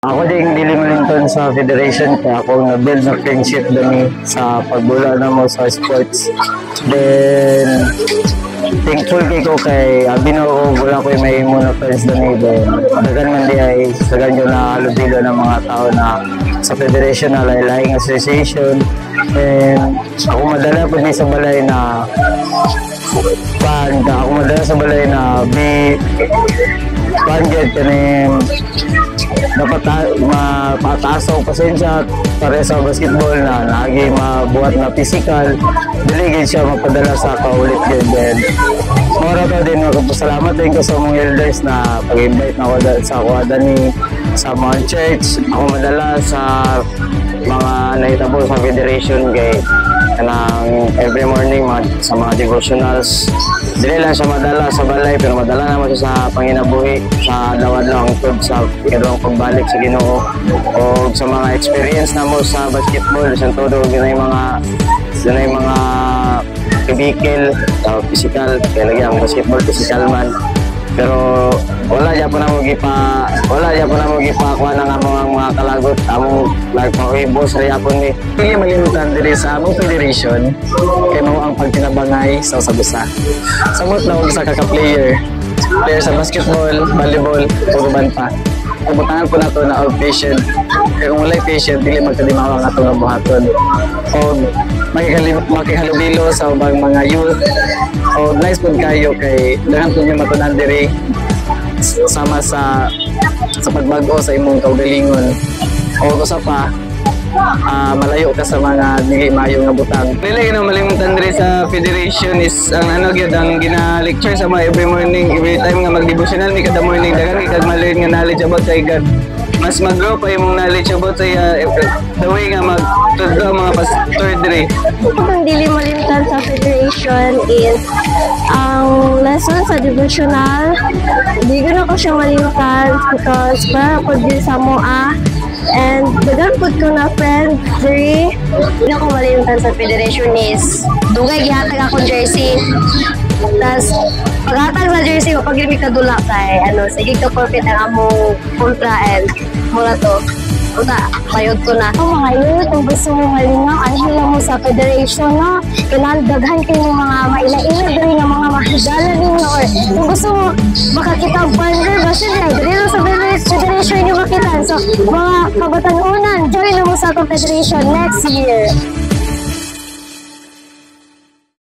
Ako din dili malinton sa federation kaya ako na-build na friendship dami sa pagbula na mo sa sports. Then thankful kay ko kay abino ko wala ko may muna friends dami then dagan man di ay dagan yung nahalubilo ng mga tao na sa federation na lain-laing association. And ako madala po sa balay na ako madala sa balay na be get kanin dapat mapataas ang pasensya para sa basketball na lagi mabuhat na physical diligid siya mapadala sa kaulit din. Then mora to din magpasalamat din ko sa mga elders na pag-invite na ako sa kuwada ni sa mga church. Ako madala sa mga nahitabo sa federation kay kanang every morning sa mga devotionals. Dili lang siya madala sa balay pero madala naman siya sa panginabuhi sa dawad lang tub sa ikadawang pagbalik sa Ginoo o sa mga experience na mo sa basketball sa todo ginay mga physical o physical kaya lagi ang basketball physical man pero wala ya po na mo gipa kuha ng mga kalagot among nagpahibos sa yapon ni hindi malimutan diri sa among federation kay mao ang pagtinabangay sa usa-usa samot na og sa player sa basketball, volleyball ug uban pa pumuntahan po nato na og patient kaya kung walay patient dili magkadimawa ang atong buhaton o makihalubilo sa ubang mga youth o nice po kayo kay daghan po niyo matunan diri sama sa pagbago sa imong kaugalingon o usa pa malayo ka sa mga dili maayo nga butang. Dili na malimutan diri sa federation is ang gyud ang gina-lecture sa mga every time nga mag-devotional ni kada morning dagan kag malayo nga knowledge about kay God. Mas mag-grow pa imong knowledge about sa the way nga mag-tudlo mga pastor diri. Ang dili malimtan sa federation is ang lesson sa devotional. Di ko na ko siya malimtan because para po din sa MOA and dagan po ko na friend diri. Di ko malimtan sa federation is dugay gihatag akong jersey. Tas paghatag sa jersey ko pag gimi kadula kay sige ka perfect ang among kontra and mula to bayod ko na. Mga youth, kung gusto mo malingaw, ano mo sa federation, no? Kailangan daghan kayo ng mga maila-ila dali ng mga mahigala ninyo or kung gusto mo makakita ang partner, basta dali sa federation nyo makita. So, mga kabatanunan, join mo sa federation next year.